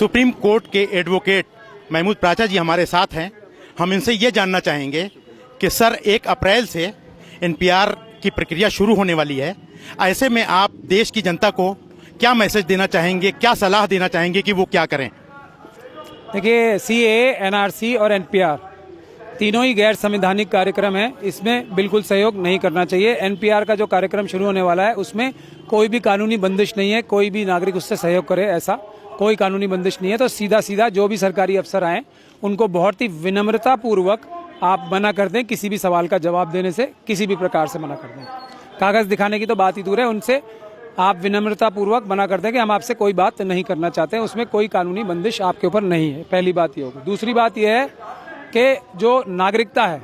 Supreme court के advocate Mahmood प्राचा जी हमारे साथ हैं। हम इनसे ये जानना चाहेंगे कि सर 1 अप्रैल से एनपीआर की प्रक्रिया शुरू होने वाली है। ऐसे में आप देश की जनता को क्या मैसेज देना चाहेंगे, क्या सलाह देना चाहेंगे कि वो क्या करें? देखिए, सीएए, एनआरसी और एनपीआर तीनों ही गैर संवैधानिक कार्यक्रम है। इसमें बिल्कुल सहयोग नहीं करना चाहिए। एनपीआर का जो कार्यक्रम शुरू होने वाला है उसमें कोई भी कानूनी बंदिश नहीं है, कोई भी नागरिक उससे सहयोग करे ऐसा कोई कानूनी बंदिश नहीं है। तो सीधा सीधा जो भी सरकारी अफसर आए उनको बहुत ही विनम्रता पूर्वक आप मना कर दें, किसी भी सवाल का जवाब देने से किसी भी प्रकार से मना कर दें। कागज दिखाने की तो बात ही दूर है, उनसे आप विनम्रता पूर्वक मना कर दें कि हम आपसे कोई बात नहीं करना चाहते हैं, उसमें कोई कानूनी बंदिश आपके ऊपर नहीं है। पहली बात ये होगी। दूसरी बात यह है कि जो नागरिकता है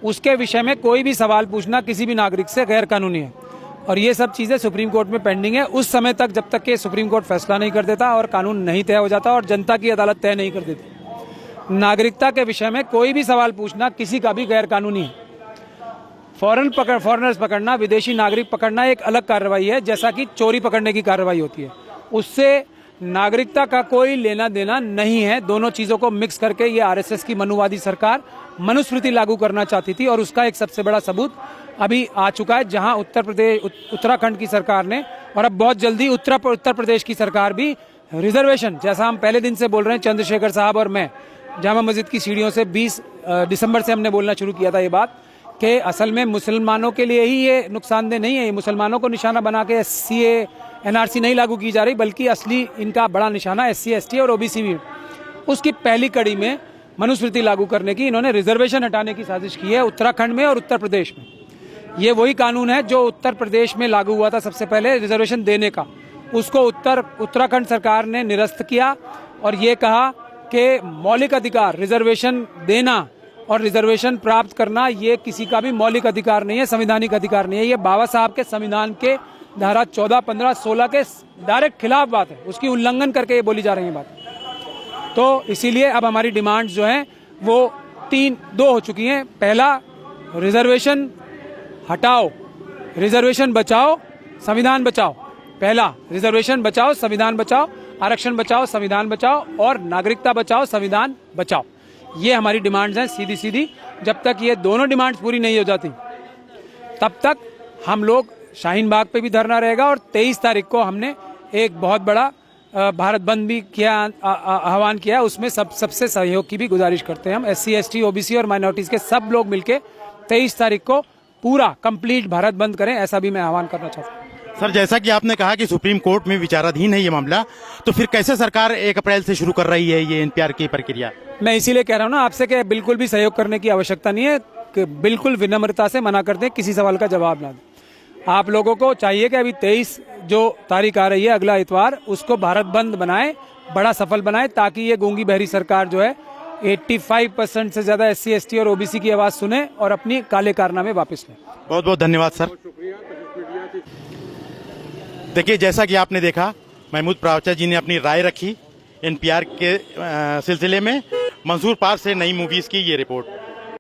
उसके विषय में कोई भी सवाल पूछना किसी भी नागरिक से गैर कानूनी है और ये सब चीज़ें सुप्रीम कोर्ट में पेंडिंग है। उस समय तक जब तक कि सुप्रीम कोर्ट फैसला नहीं कर देता और कानून नहीं तय हो जाता और जनता की अदालत तय नहीं कर देती, नागरिकता के विषय में कोई भी सवाल पूछना किसी का भी गैर कानूनी है। फॉरेनर्स पकड़ना, विदेशी नागरिक पकड़ना एक अलग कार्रवाई है, जैसा कि चोरी पकड़ने की कार्रवाई होती है। उससे नागरिकता का कोई लेना देना नहीं है। दोनों चीज़ों को मिक्स करके ये आरएसएस की मनुवादी सरकार मनुस्मृति लागू करना चाहती थी और उसका एक सबसे बड़ा सबूत अभी आ चुका है, जहां उत्तराखंड की सरकार ने और अब बहुत जल्दी उत्तर प्रदेश की सरकार भी रिजर्वेशन, जैसा हम पहले दिन से बोल रहे हैं, चंद्रशेखर साहब और मैं जामा मस्जिद की सीढ़ियों से 20 दिसंबर से हमने बोलना शुरू किया था ये बात कि असल में मुसलमानों के लिए ही ये नुकसानदेह नहीं है। ये मुसलमानों को निशाना बना के सीए एनआरसी नहीं लागू की जा रही, बल्कि असली इनका बड़ा निशाना एससी एसटी और ओबीसी भी। उसकी पहली कड़ी में मनुस्मृति लागू करने की इन्होंने रिजर्वेशन हटाने की साजिश की है उत्तराखंड में और उत्तर प्रदेश में। ये वही कानून है जो उत्तर प्रदेश में लागू हुआ था सबसे पहले रिजर्वेशन देने का, उसको उत्तराखंड सरकार ने निरस्त किया और ये कहा कि मौलिक अधिकार रिजर्वेशन देना और रिजर्वेशन प्राप्त करना ये किसी का भी मौलिक अधिकार नहीं है, संवैधानिक अधिकार नहीं है। ये बाबा साहब के संविधान के धारा 14, 15, 16 के डायरेक्ट खिलाफ बात है, उसकी उल्लंघन करके ये बोली जा रही है बात। तो इसीलिए अब हमारी डिमांड्स जो हैं वो 2 हो चुकी हैं। पहला, रिजर्वेशन हटाओ, रिजर्वेशन बचाओ, संविधान बचाओ। पहला, रिजर्वेशन बचाओ, संविधान बचाओ, आरक्षण बचाओ, संविधान बचाओ और नागरिकता बचाओ, संविधान बचाओ। ये हमारी डिमांड्स हैं सीधी सीधी। जब तक ये दोनों डिमांड्स पूरी नहीं हो जाती तब तक हम लोग शाहीन बाग पे भी धरना रहेगा और 23 तारीख को हमने एक बहुत बड़ा भारत बंद भी किया, आह्वान किया। उसमें सबसे सहयोग की भी गुजारिश करते हैं हम। एससी एसटी ओबीसी और माइनॉरिटीज के सब लोग मिलके 23 तारीख को पूरा कंप्लीट भारत बंद करें, ऐसा भी मैं आह्वान करना चाहता हूँ। सर, जैसा कि आपने कहा कि सुप्रीम कोर्ट में विचाराधीन है ये मामला, तो फिर कैसे सरकार 1 अप्रैल से शुरू कर रही है ये एनपीआर की प्रक्रिया? मैं इसीलिए कह रहा हूँ ना आपसे कि बिल्कुल भी सहयोग करने की आवश्यकता नहीं है, कि बिल्कुल विनम्रता से मना कर दें, किसी सवाल का जवाब ना दें। आप लोगों को चाहिए कि अभी 23 जो तारीख आ रही है अगला इतवार, उसको भारत बंद बनाए, बड़ा सफल बनाए, ताकि ये गूंगी बहरी सरकार जो है 85% से ज्यादा एससी एसटी और ओबीसी की आवाज सुने और अपनी काले कारनामे वापस लें। बहुत बहुत धन्यवाद सर। देखिए, जैसा कि आपने देखा, महमूद प्राचा जी ने अपनी राय रखी एनपीआर के सिलसिले में। मंसूर पार्क से नई मूवीज की ये रिपोर्ट।